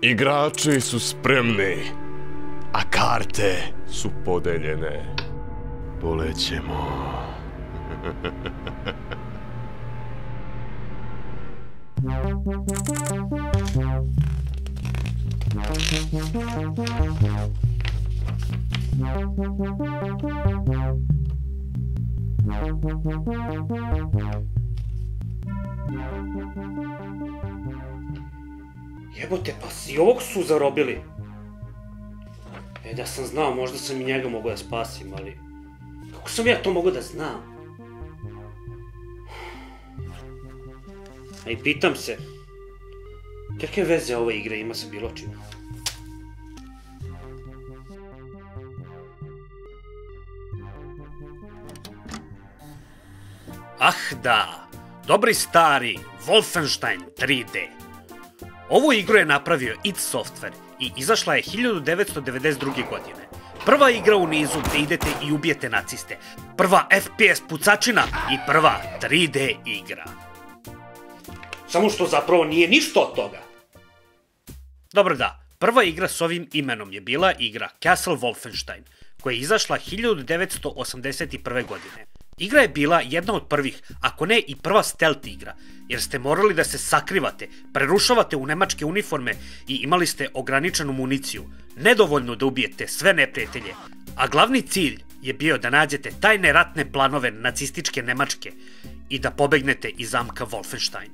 Igrači su spremni, a karte su podeljene. Polećemo. Jebote, pa si ovog su zarobili. Da sam znao, možda sam i njega mogao da spasim, ali... Kako sam ja to mogao da znam? A i pitam se, kakve veze ova igra ima sa bilo čim? Ah da, dobri stari Wolfenstein 3D. Ovu igru je napravio id Software i izašla je 1992. godine. Prva igra u nizu gde idete i ubijete naciste, prva FPS pucačina i prva 3D igra. Samo što zapravo nije ništa od toga. Dobro da, prva igra s ovim imenom je bila igra Castle Wolfenstein, koja je izašla 1981. godine. Igra je bila jedna od prvih, ako ne i prva stealth igra, jer ste morali da se sakrivate, prerušavate u nemačke uniforme i imali ste ograničenu municiju, nedovoljno da ubijete sve neprijatelje, a glavni cilj je bio da nađete tajne ratne planove nacističke Nemačke i da pobegnete iz zamka Wolfenstein.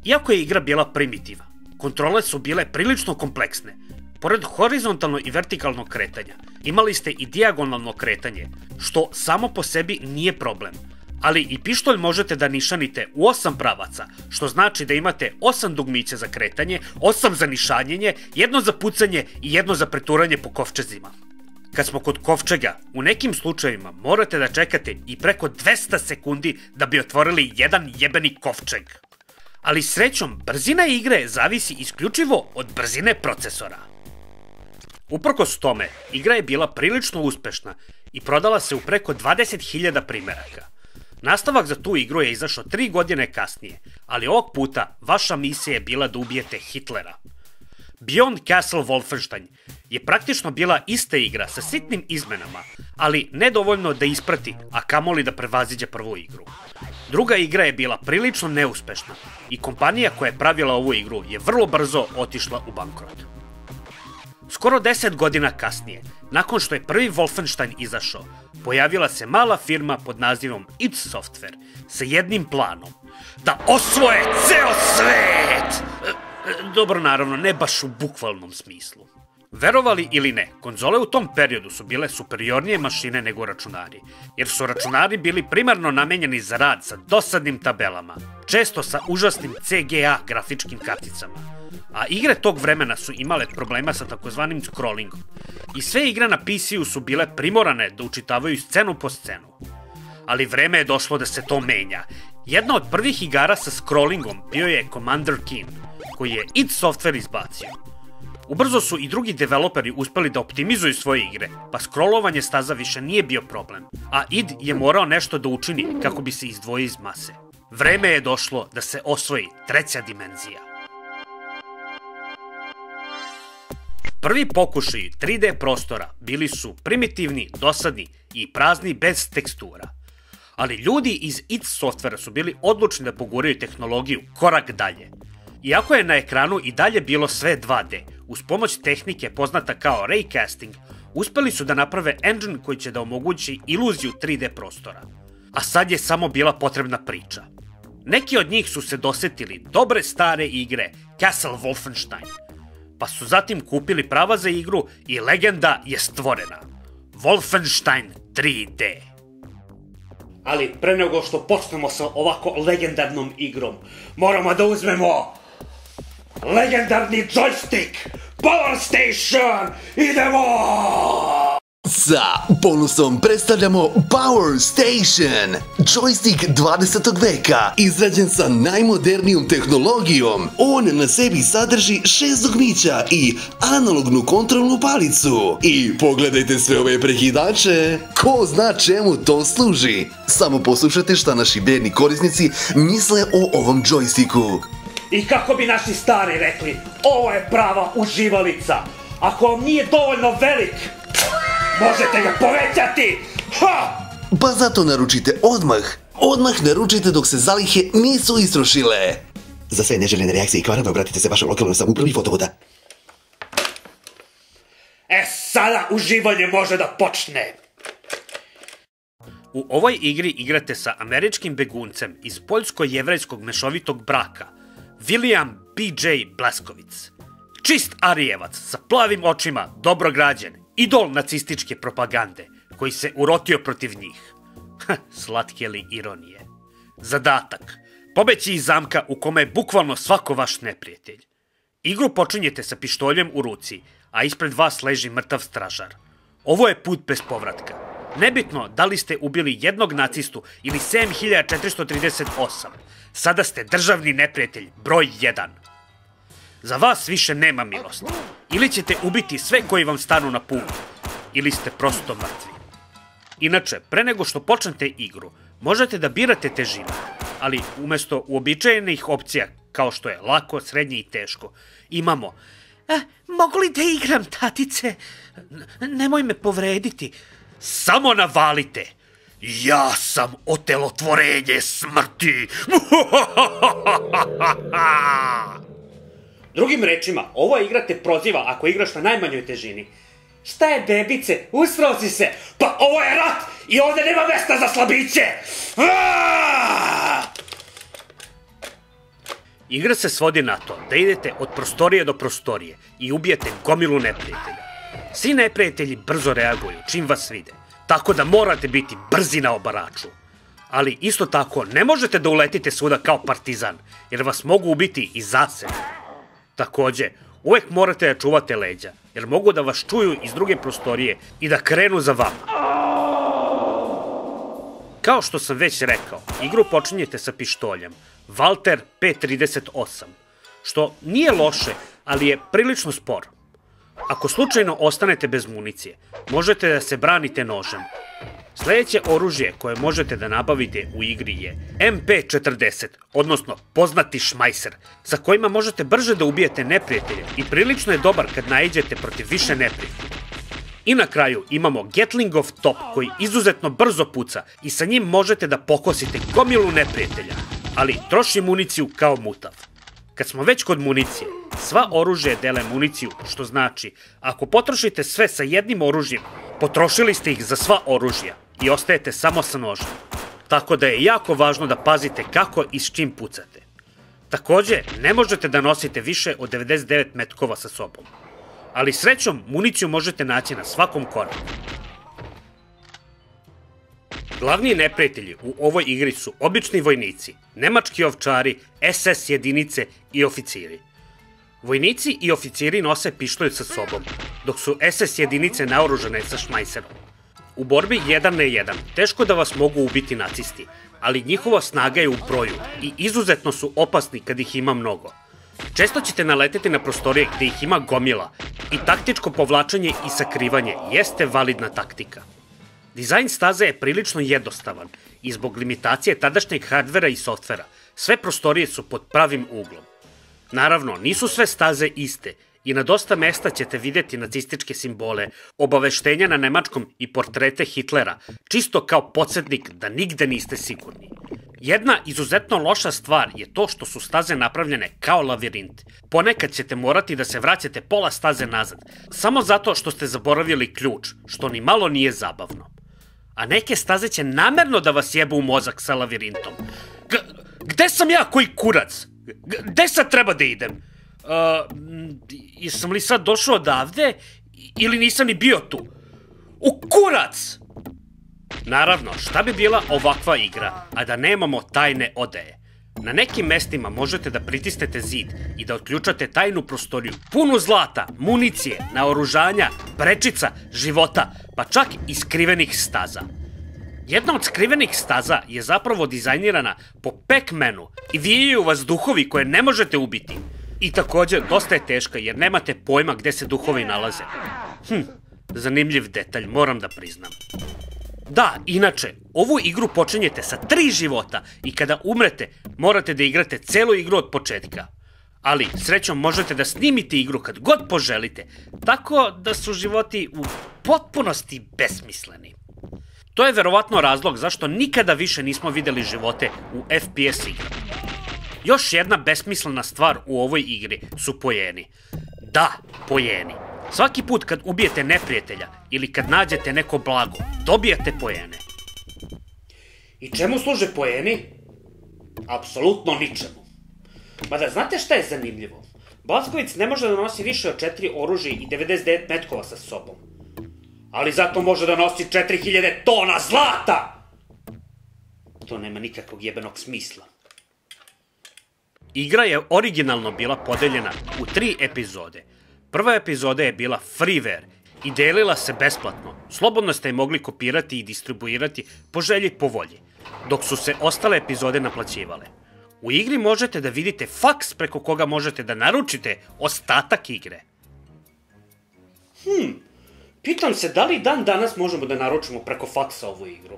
Iako je igra bila primitivna, kontrole su bile prilično kompleksne. Pored horizontalno i vertikalnog kretanja, imali ste i dijagonalno kretanje, što samo po sebi nije problem. Ali i pištolj možete da nišanite u 8 pravaca, što znači da imate 8 dugmića za kretanje, 8 za nišanjenje, 1 za pucanje i 1 za preturanje po kovčezima. Kad smo kod kovčega, u nekim slučajevima morate da čekate i preko 200 sekundi da bi otvorili jedan jebeni kovčeg. Ali srećom, brzina igre zavisi isključivo od brzine procesora. Uprkos tome, igra je bila prilično uspešna i prodala se u preko 20.000 primeraka. Nastavak za tu igru je izašao 3 godine kasnije, ali ovog puta vaša misija je bila da ubijete Hitlera. Beyond Castle Wolfenstein je praktično bila ista igra sa sitnim izmenama, ali nedovoljno da isprati, a kamoli da prevaziđe prvu igru. Druga igra je bila prilično neuspešna i kompanija koja je pravila ovu igru je vrlo brzo otišla u bankrot. Skoro 10 godina kasnije, nakon što je prvi Wolfenstein izašao, pojavila se mala firma pod nazivom id Software sa jednim planom da osvoje ceo svet! Dobro, naravno, ne baš u bukvalnom smislu. Verovali ili ne, konzole u tom periodu su bile superiornije mašine nego računari, jer su računari bili primarno namenjeni za rad sa dosadnim tabelama, često sa užasnim CGA grafičkim karticama. A igre tog vremena su imale problema sa takozvanim scrollingom. I sve igre na PC-u su bile primorane da učitavaju scenu po scenu. Ali vreme je došlo da se to menja. Jedna od prvih igara sa scrollingom bio je Commander Keen, koji je id Software izbacio. Ubrzo su i drugi developeri uspeli da optimizuju svoje igre, pa scrollovanje staza više nije bio problem, a id je morao nešto da učini kako bi se izdvojio iz mase. Vreme je došlo da se osvoji treća dimenzija. Prvi pokušaji 3D prostora bili su primitivni, dosadni i prazni bez tekstura. Ali ljudi iz id Softvera su bili odlučni da poguraju tehnologiju korak dalje. Iako je na ekranu i dalje bilo sve 2D, uz pomoć tehnike poznata kao raycasting, uspeli su da naprave engine koji će da omogući iluziju 3D prostora. A sad je samo bila potrebna priča. Neki od njih su se dosetili dobre stare igre Castle Wolfenstein, pa su zatim kupili prava za igru i legenda je stvorena. Wolfenstein 3D. Ali pre nego što počnemo sa ovako legendarnom igrom, moramo da uzmemo legendarni joystick, Power Station, idemo! Sa ponosom predstavljamo Power Station, joystick 20. veka, izrađen sa najmodernijom tehnologijom. On na sebi sadrži 6 dugmića i analognu kontrolnu palicu. I pogledajte sve ove prekidače, ko zna čemu to služi. Samo poslušajte šta naši bedni korisnici misle o ovom joysticku. I kako bi naši stari rekli, ovo je prava uživalica. Ako vam nije dovoljno velik, možete ga povećati. Ha! Pa zato naručite odmah. Odmah naručite dok se zalihe nisu istrošile. Za sve neželjene reakcije i kvarove obratite se vašoj lokalnoj samoupravi Vodovoda. Sada uživanje može da počne. U ovoj igri igrate sa američkim beguncem iz poljsko-jevrejskog mešovitog braka, William B.J. Blaskovic. Čist Arijevac sa plavim očima, dobrograđen, idol nacističke propagande, koji se urotio protiv njih. Slatke li ironije. Zadatak. Pobeći iz zamka u kome je bukvalno svako vaš neprijatelj. Igru počinjete sa pištoljem u ruci, a ispred vas leži mrtav stražar. Ovo je put bez povratka. Nebitno da li ste ubili jednog nacistu ili 7438, sada ste državni neprijatelj broj 1. Za vas više nema milosti. Ili ćete ubiti sve koji vam stanu na put, ili ste prosto mrtvi. Inače, pre nego što počnete igru, možete da birate težinu, ali umesto uobičajenih opcija, kao što je lako, srednje i teško, imamo mogu li da igram, tatice? Nemoj me povrediti. Samo navalite. Ja sam otelotvorenje smrti. Drugim rečima, ova igra te proziva ako igraš na najmanjoj težini. Šta je, bebice? Usrao si se? Pa ovo je rat i ovde nema mesta za slabiće! Igra se svodi na to da idete od prostorije do prostorije i ubijete gomilu neprijatelja. Svi neprijatelji brzo reaguju čim vas vide, tako da morate biti brzi na obaraču. Ali isto tako ne možete da uletite svuda kao partizan, jer vas mogu ubiti i za sebe. Takođe, uvek morate da čuvate leđa, jer mogu da vas čuju iz druge prostorije i da krenu za vama. Kao što sam već rekao, igru počinjete sa pištoljem, Walter P38, što nije loše, ali je prilično spor. Ako slučajno ostanete bez municije, možete da se branite nožem. Sledeće oružje koje možete da nabavite u igri je MP40, odnosno poznati šmajser, sa kojima možete brže da ubijete neprijatelje i prilično je dobar kad naiđete protiv više neprijatelja. I na kraju imamo Gatlingov top koji izuzetno brzo puca i sa njim možete da pokosite gomilu neprijatelja, ali troši municiju kao mutav. Kad smo već kod municije, sva oružje dele municiju, što znači, ako potrošite sve sa jednim oružjem, potrošili ste ih za sva oružja i ostajete samo sa nožem. Tako da je jako važno da pazite kako i s čim pucate. Takođe, ne možete da nosite više od 99 metkova sa sobom. Ali srećom, municiju možete naći na svakom koraku. Glavni neprijatelji u ovoj igri su obični vojnici, nemački ovčari, SS jedinice i oficiri. Vojnici i oficiri nose pištolj sa sobom, dok su SS jedinice naoružane sa šmajserom. U borbi 1 na 1 teško da vas mogu ubiti nacisti, ali njihova snaga je u broju i izuzetno su opasni kad ih ima mnogo. Često ćete naleteti na prostorije gde ih ima gomila i taktičko povlačenje i sakrivanje jeste validna taktika. Dizajn staze je prilično jednostavan i zbog limitacije tadašnjeg hardvera i softvera, sve prostorije su pod pravim uglom. Naravno, nisu sve staze iste i na dosta mesta ćete vidjeti nacističke simbole, obaveštenja na nemačkom i portrete Hitlera, čisto kao podsjetnik da nigde niste sigurni. Jedna izuzetno loša stvar je to što su staze napravljene kao lavirint. Ponekad ćete morati da se vraćate pola staze nazad, samo zato što ste zaboravili ključ, što ni malo nije zabavno. A neke staze će namerno da vas jebu u mozak sa lavirintom. Gde sam ja, koji kurac? Gde sad treba da idem? Jesam li sad došao odavde ili nisam ni bio tu? U kurac! Naravno, šta bi bila ovakva igra, a da nemamo tajne odeje? Na nekim mestima možete da pritisnete zid i da otključate tajnu prostoriju, punu zlata, municije, naoružanja, prečica, života, pa čak i skrivenih staza. Jedna od skrivenih staza je zapravo dizajnirana po Pac-Manu i vijaju vas duhovi koje ne možete ubiti. I također, dosta je teška jer nemate pojma gde se duhovi nalaze. Zanimljiv detalj, moram da priznam. Da, inače, ovu igru počinjete sa 3 života i kada umrete, morate da igrate celu igru od početka. Ali, srećom, možete da snimite igru kad god poželite, tako da su životi u potpunosti besmisleni. To je verovatno razlog zašto nikada više nismo videli živote u FPS igrama. Još jedna besmislena stvar u ovoj igri su poeni. Da, poeni. Svaki put kad ubijete neprijatelja ili kad nađete neko blago, dobijate poene. I čemu služe poeni? Apsolutno ničemu. Mada znate šta je zanimljivo? Blaskovic ne može da nosi više od 4 oružja i 99 metkova sa sobom. Ali zato može da nosi 4000 tona zlata! To nema nikakvog jebenog smisla. Igra je originalno bila podeljena u 3 epizode. Prva epizoda je bila freeware i delila se besplatno. Slobodno ste je mogli kopirati i distribuirati po želji po volji, dok su se ostale epizode naplaćivale. U igri možete da vidite faks preko koga možete da naručite ostatak igre. Pitam se da li dan danas možemo da naručimo preko faksa ovu igru.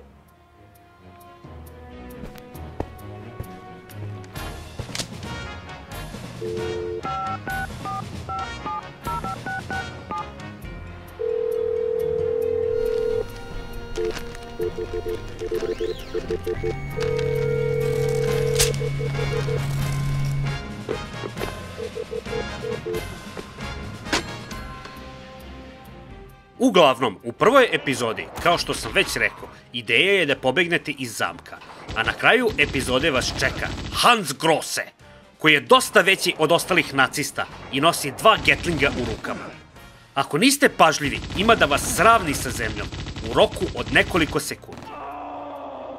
Uglavnom, u prvoj epizodi, kao što sam već rekao, ideja je da pobegnete iz zamka, a na kraju epizode vas čeka Hans Grosse, koji je dosta veći od ostalih nacista i nosi 2 Gatlinga u rukama. Ako niste pažljivi, ima da vas sravni sa zemljom u roku od nekoliko sekundi.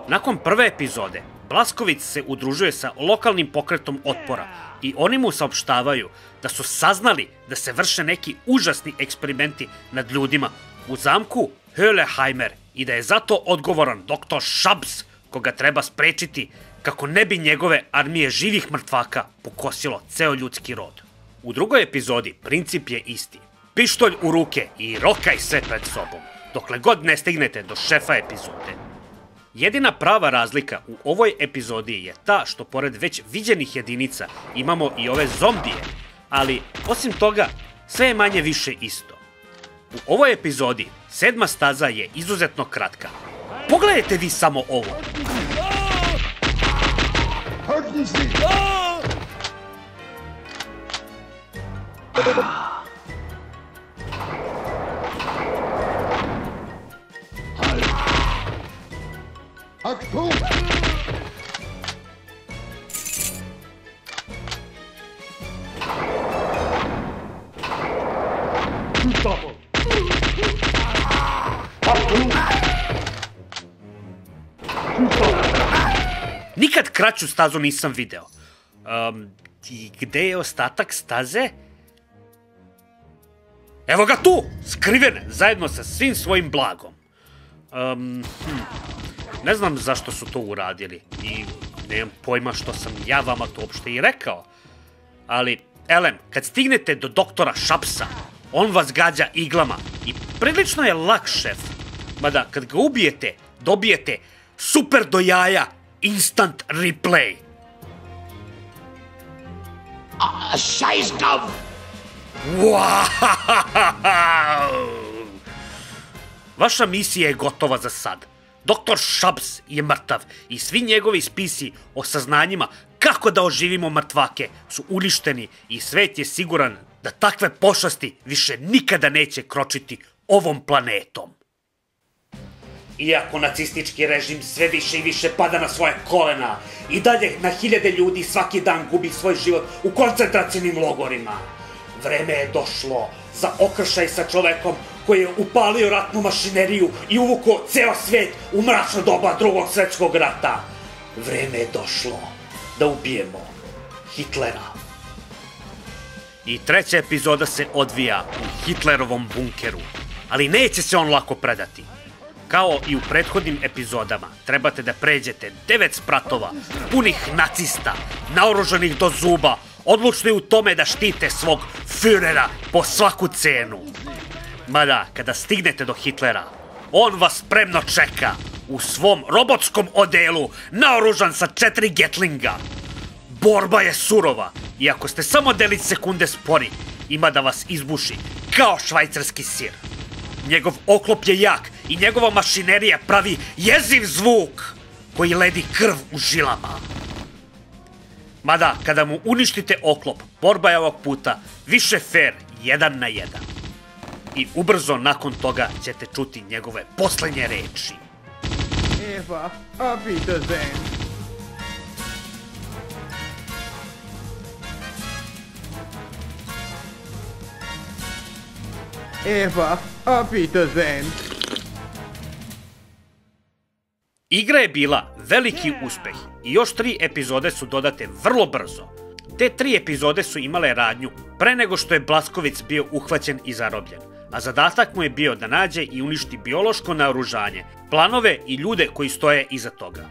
Nakon prve epizode, Blaskovic se udružuje sa lokalnim pokretom otpora i oni mu saopštavaju da su saznali da se vrše neki užasni eksperimenti nad ljudima u zamku Hölleheimer i da je zato odgovoran dr. Šabs, koga treba sprečiti kako ne bi njegove armije živih mrtvaka pokosilo ceo ljudski rod. U drugoj epizodi princip je isti. Pištolj u ruke i rokaj sve pred sobom, dokle god ne stignete do šefa epizode. Jedina prava razlika u ovoj epizodi je ta što pored već viđenih jedinica imamo i ove zombije, ali osim toga sve je manje više isto. U ovoj epizodi 7. staza je izuzetno kratka. Pogledajte vi samo ovo! Nikad kraću stazu nisam video. I gde je ostatak staze? Evo ga tu, skriven, zajedno sa svim svojim blagom. Ne znam zašto su to uradili i nemam pojma što sam ja vama to uopšte i rekao. Ali, elem, kad stignete do doktora Šapsa, on vas gađa iglama i prilično je lak šef. Mada, kad ga ubijete, dobijete super do jaja instant replay. Scheißkopf! Wow! Vaša misija je gotova za sad. Doktor Šabs je mrtav i svi njegovi spisi o saznanjima kako da oživimo mrtvake su uništeni i svet je siguran da takve pošasti više nikada neće kročiti ovom planetom. Iako nacistički režim sve više i više pada na svoje kolena i dalje na hiljade ljudi svaki dan gubi svoj život u koncentracijnim logorima, vreme je došlo za okršaj sa čovekom koji je upalio ratnu mašineriju i uvukao ceo svet u mračno doba Drugog svetskog rata. Vreme je došlo da ubijemo Hitlera. I treća epizoda se odvija u Hitlerovom bunkeru, ali neće se on lako predati. Kao i u prethodnim epizodama, trebate da pređete 9 spratova, punih nacista, naoružanih do zuba, odlučni u tome da štite svog Führera po svaku cenu. Mada, kada stignete do Hitlera, on vas spremno čeka u svom robotskom odelu, naoružan sa 4 Gatlinga. Borba je surova i ako ste samo delić sekunde spori, ima da vas izbuši kao švajcarski sir. Njegov oklop je jak i njegova mašinerija pravi jeziv zvuk koji ledi krv u žilama. Mada, kada mu uništite oklop, borba je ovog puta više fair 1 na 1. I ubrzo nakon toga ćete čuti njegove poslednje reči. Eva, auf Wiedersehen. Eva, auf Wiedersehen. Igra je bila veliki uspeh i još 3 epizode su dodate vrlo brzo. Te 3 epizode su imale radnju pre nego što je Blaskovic bio uhvaćen i zarobljen, a zadatak mu je bio da nađe i uništi biološko naoružanje, planove i ljude koji stoje iza toga.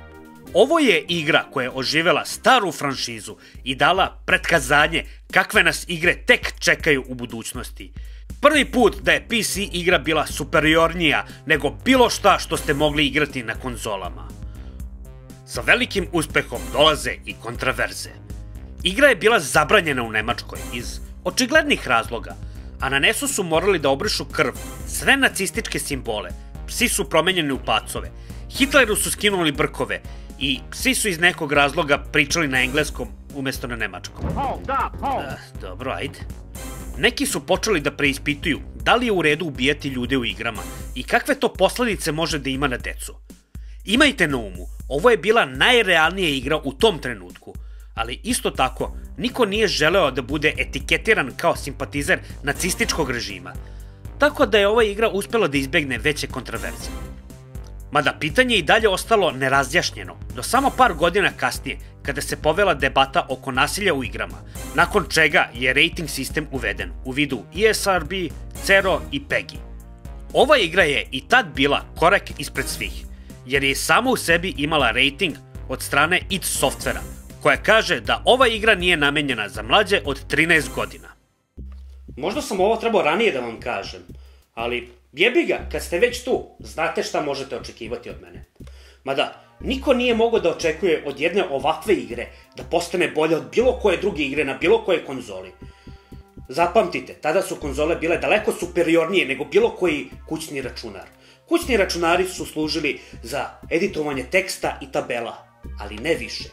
Ovo je igra koja je oživela staru franšizu i dala pretkazanje kakve nas igre tek čekaju u budućnosti. Prvi put da je PC igra bila superiornija nego bilo šta što ste mogli igrati na konzolama. Sa velikim uspehom dolaze i kontraverze. Igra je bila zabranjena u Nemačkoj iz očiglednih razloga, a na NES-u su morali da obrišu krv, sve nacističke simbole, psi su promenjeni u pacove, Hitleru su skinuli brkove i psi su iz nekog razloga pričali na engleskom umesto na nemačkom. Dobro, ajde. Neki su počeli da preispituju da li je u redu ubijati ljude u igrama i kakve to posledice može da ima na decu. Imajte na umu, ovo je bila najrealnija igra u tom trenutku, ali isto tako niko nije želeo da bude etiketiran kao simpatizer nacističkog režima, tako da je ova igra uspela da izbegne veće kontraverze. Mada pitanje je i dalje ostalo nerazjašnjeno, do samo par godina kasnije, kada se povela debata oko nasilja u igrama, nakon čega je rating sistem uveden u vidu ESRB, CERO i PEGI. Ova igra je i tad bila korak ispred svih, jer je samo u sebi imala rating od strane id Softvera, koja kaže da ova igra nije namenjena za mlađe od 13 godina. Možda sam ovo trebao ranije da vam kažem, ali jebi ga, kad ste već tu, znate šta možete očekivati od mene. Mada, niko nije mogao da očekuje od jedne ovakve igre da postane bolja od bilo koje druge igre na bilo kojoj konzoli. Zapamtite, tada su konzole bile daleko superiornije nego bilo koji kućni računar. Kućni računari su služili za editovanje teksta i tabela, ali ne više.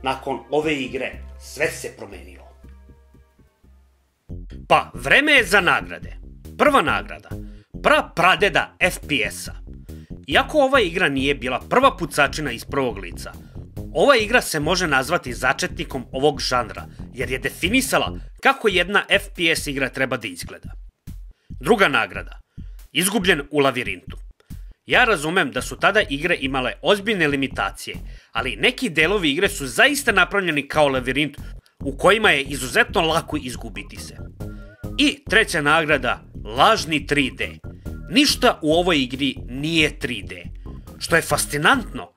Nakon ove igre sve se promenilo. Pa, vreme je za nagrade. Prva nagrada. Pradeda FPS-a. Iako ova igra nije bila prva pucačina iz prvog lica, ova igra se može nazvati začetnikom ovog žanra, jer je definisala kako jedna FPS igra treba da izgleda. Druga nagrada. Izgubljen u lavirintu. Ja razumem da su tada igre imale ozbiljne limitacije, ali neki delovi igre su zaista napravljeni kao lavirint u kojima je izuzetno lako izgubiti se. I treća nagrada, lažni 3D. Ništa u ovoj igri nije 3D, što je fascinantno.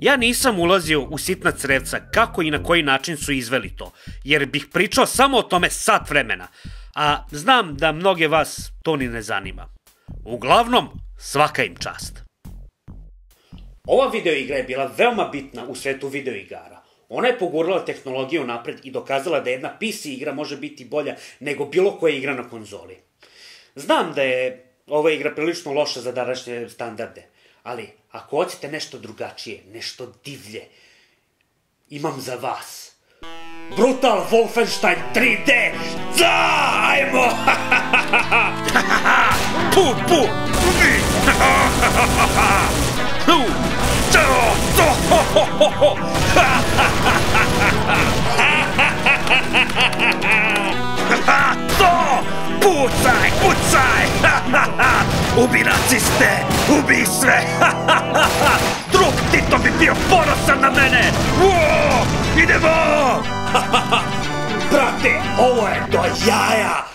Ja nisam ulazio u sitna crevca kako i na koji način su izveli to, jer bih pričao samo o tome sat vremena, a znam da mnoge vas to ni ne zanima. Uglavnom, svaka im čast. Ova videoigra je bila veoma bitna u svetu videoigara. Ona je pogurala tehnologiju napred i dokazala da jedna PC igra može biti bolja nego bilo koja igra na konzoli. Znam da je ova igra prilično loša za današnje standarde, ali ako hoćete nešto drugačije, nešto divlje, imam za vas. Brutal Wolfenstein 3D! Da, ajmo! Pu, pu! To! Pucaj, pucaj! Ubi naciste! Ubi sve! Drug Tito bi bio ponosan na mene! Idemo! Brate, ovo je do jaja!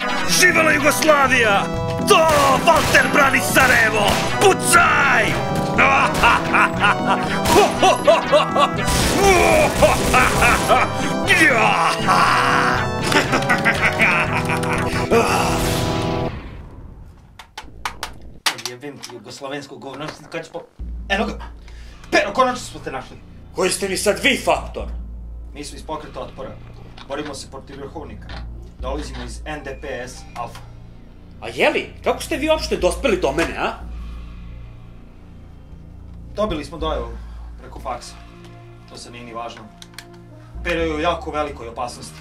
Živela Jugoslavija! To! Walter brani Sarajevo! Pucaj! Jebim ti jugoslovensko govno, kad ću po... Eno ga! Pero, konačno smo te našli. Koji ste mi sad vi faktor? Mi smo iz pokreta otpora. Borimo se protiv vrhovnika. Dolazimo iz NDPS Alfa. A jeli, kako ste vi uopšte dospeli do mene, a? Dobili smo dojavu preko faksa. To se nije ni važno. Pero je u jako velikoj opasnosti.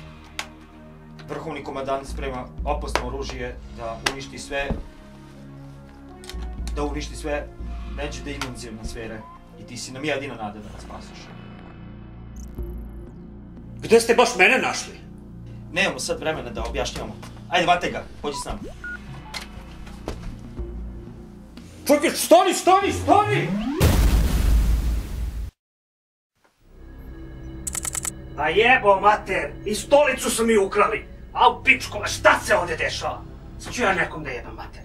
Vrhovni komandant sprema opasno oružje da uništi sve. Neće da dimenzionalne sfere. I ti si nam jedina nada da nas spasiš. Gde ste baš mene našli? Nemamo sad vremena da objašnjavamo. Ajde, vate ga, pođi s nama. Čekaj, stani! A jebo mater, i stolicu su mi ukrali. A u pičkova, šta se ovdje dešava? Sad ću ja nekom da jebam mater.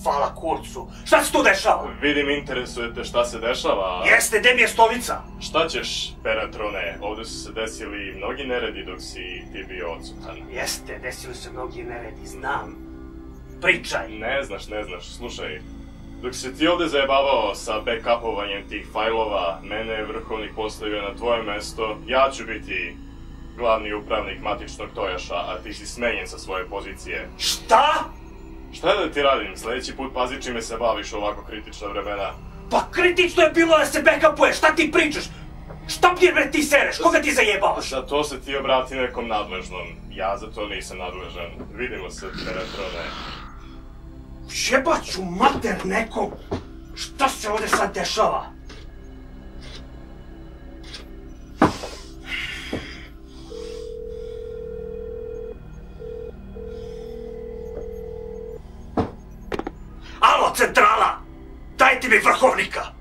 Hvala kurcu, šta se tu dešava? Vidim, interesujete šta se dešava. Jeste, gde mi je stolica? Šta ćeš, Peratrone? Ovdje su se desili mnogi neredi dok si ti bio odsutan. Jeste, desili se mnogi neredi, znam. Pričaj. Ne znaš, slušaj. Dok si ti ovdje zajebavao sa backupovanjem tih fajlova, mene je vrhovnik postavio na tvoje mesto, ja ću biti glavni upravnik matičnog tojaša, a ti si smenjen sa svoje pozicije. Šta? Šta da ti radim? Sljedeći put pazi čime se baviš u ovako kritična vremena. Pa kritično je bilo da se backupuješ, šta ti pričaš? Šta bre ti sereš, koga ti zajebavaš? Za to se ti obrati nekom nadležnom. Ja za to nisam nadležan. Vidimo se, Peratrone. Jebat ću mater nekom! Šta se ovdje sad dešava? Alo, centrala! Dajte mi vrhovnika!